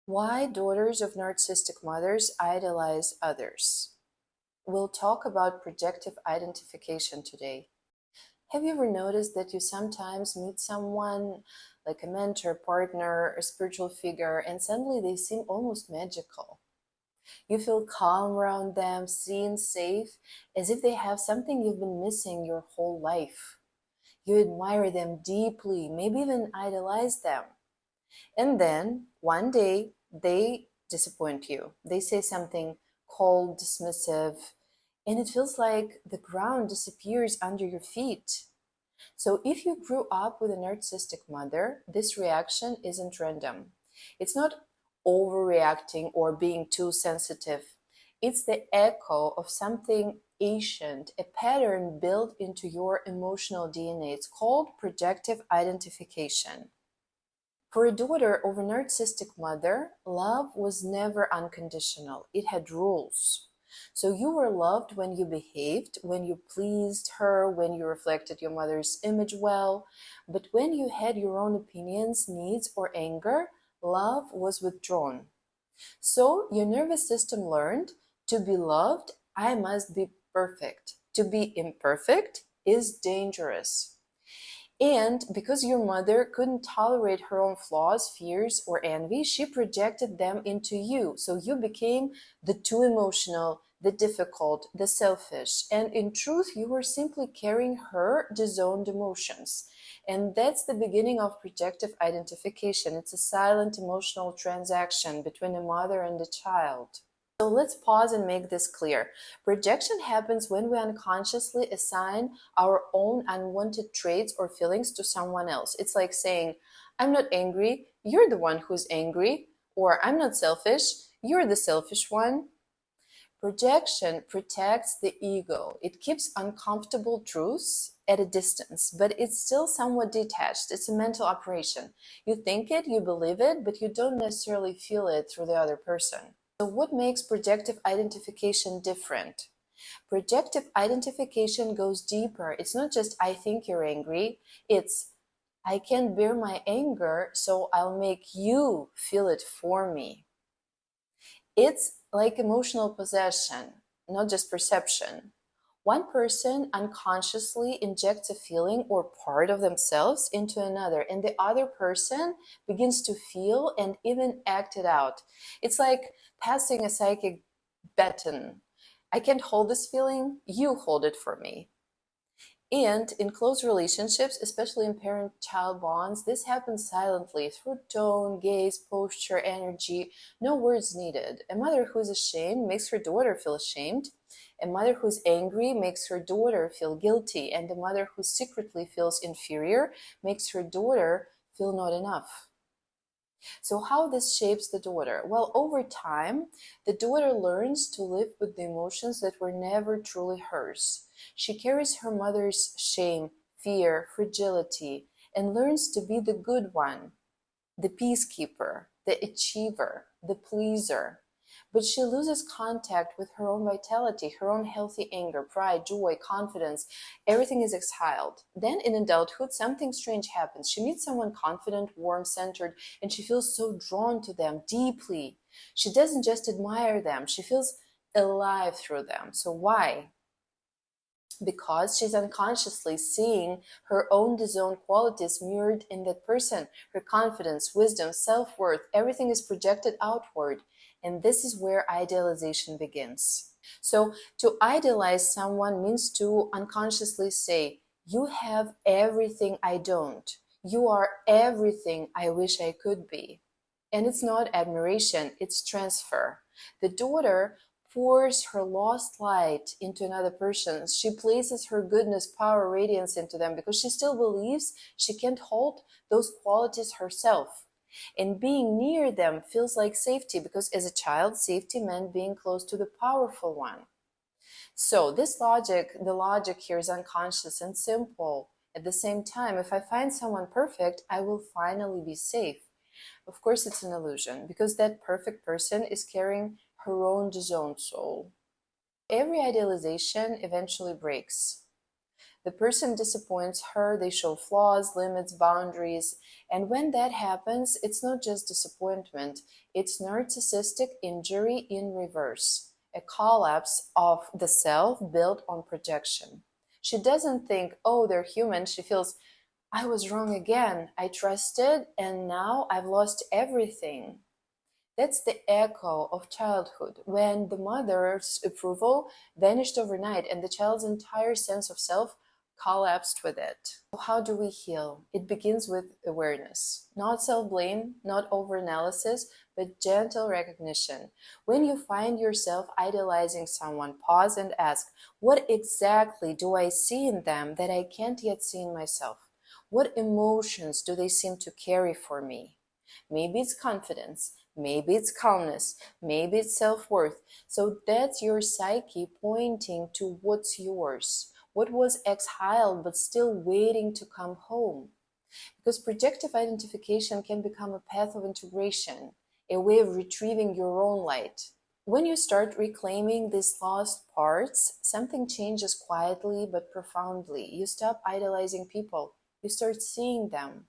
Why daughters of narcissistic mothers idolize others. We'll talk about projective identification today. Have you ever noticed that you sometimes meet someone like a mentor, partner, a spiritual figure, and suddenly they seem almost magical? You feel calm around them, seen, safe, as if they have something you've been missing your whole life. You admire them deeply, maybe even idolize them. And then one day they disappoint you. They say something cold, dismissive, and it feels like the ground disappears under your feet. So if you grew up with a narcissistic mother, this reaction isn't random. It's not overreacting or being too sensitive. It's the echo of something ancient, a pattern built into your emotional DNA. It's called projective identification. For a daughter of a narcissistic mother, love was never unconditional. It had rules. So you were loved when you behaved, when you pleased her, when you reflected your mother's image well. But when you had your own opinions, needs, or anger, love was withdrawn. So your nervous system learned to be loved, I must be perfect. To be imperfect is dangerous. And because your mother couldn't tolerate her own flaws, fears, or envy, she projected them into you. So you became the too emotional, the difficult, the selfish. And in truth, you were simply carrying her disowned emotions. And that's the beginning of projective identification. It's a silent emotional transaction between a mother and a child. So let's pause and make this clear. Projection happens when we unconsciously assign our own unwanted traits or feelings to someone else. It's like saying, I'm not angry, you're the one who's angry, or I'm not selfish, you're the selfish one. Projection protects the ego. It keeps uncomfortable truths at a distance, but it's still somewhat detached. It's a mental operation. You think it, you believe it, but you don't necessarily feel it through the other person. So what makes projective identification different? Projective identification goes deeper. It's not just I think you're angry, it's I can't bear my anger, so I'll make you feel it for me. It's like emotional possession, not just perception. One person unconsciously injects a feeling or part of themselves into another, and the other person begins to feel and even act it out. It's like passing a psychic baton. I can't hold this feeling, you hold it for me. And in close relationships, especially in parent-child bonds, this happens silently through tone, gaze, posture, energy, no words needed. A mother who's ashamed makes her daughter feel ashamed. A mother who's angry makes her daughter feel guilty. And a mother who secretly feels inferior makes her daughter feel not enough. So how this shapes the daughter? Well, over time, the daughter learns to live with the emotions that were never truly hers. She carries her mother's shame, fear, fragility, and learns to be the good one, the peacekeeper, the achiever, the pleaser. But she loses contact with her own vitality, her own healthy anger, pride, joy, confidence. Everything is exiled. Then in adulthood, something strange happens. She meets someone confident, warm, centered, and she feels so drawn to them deeply. She doesn't just admire them, she feels alive through them. So why? Because she's unconsciously seeing her own disowned qualities mirrored in that person. Her confidence, wisdom, self-worth, everything is projected outward. And this is where idealization begins. So to idealize someone means to unconsciously say, you have everything I don't. You are everything I wish I could be. And it's not admiration, it's transfer. The daughter pours her lost light into another person. She places her goodness, power, radiance into them because she still believes she can't hold those qualities herself. And being near them feels like safety because as a child, safety meant being close to the powerful one. So the logic here is unconscious and simple. At the same time, if I find someone perfect, I will finally be safe. Of course, it's an illusion because that perfect person is carrying her own disowned soul. Every idealization eventually breaks. The person disappoints her, they show flaws, limits, boundaries. And when that happens, it's not just disappointment, it's narcissistic injury in reverse, a collapse of the self built on projection. She doesn't think, oh, they're human. She feels, I was wrong again. I trusted, and now I've lost everything. That's the echo of childhood, when the mother's approval vanished overnight and the child's entire sense of self collapsed with it. How do we heal? It begins with awareness, not self-blame, not over-analysis, but gentle recognition. When you find yourself idolizing someone, pause and ask, what exactly do I see in them that I can't yet see in myself? What emotions do they seem to carry for me? Maybe it's confidence, maybe it's calmness, maybe it's self-worth. So that's your psyche pointing to what's yours, what was exiled but still waiting to come home. Because projective identification can become a path of integration, a way of retrieving your own light. When you start reclaiming these lost parts, something changes quietly but profoundly. You stop idolizing people, you start seeing them.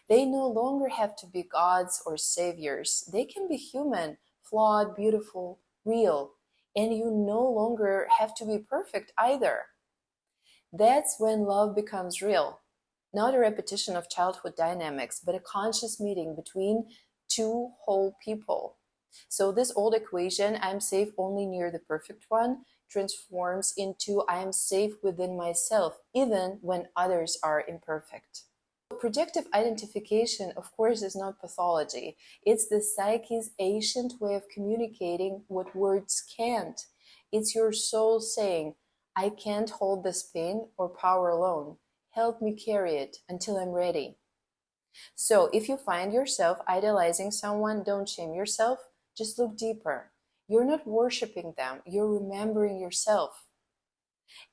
They no longer have to be gods or saviors. They can be human, flawed, beautiful, real. And you no longer have to be perfect either. That's when love becomes real. Not a repetition of childhood dynamics, but a conscious meeting between two whole people. So this old equation, I'm safe only near the perfect one, transforms into I am safe within myself, even when others are imperfect. Projective identification, of course, is not pathology. It's the psyche's ancient way of communicating what words can't. It's your soul saying, I can't hold this pain or power alone. Help me carry it until I'm ready. So if you find yourself idolizing someone, don't shame yourself. Just look deeper. You're not worshiping them. You're remembering yourself.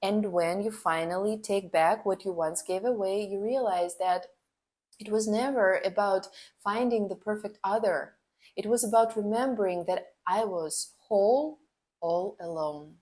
And when you finally take back what you once gave away, you realize that it was never about finding the perfect other. It was about remembering that I was whole all alone.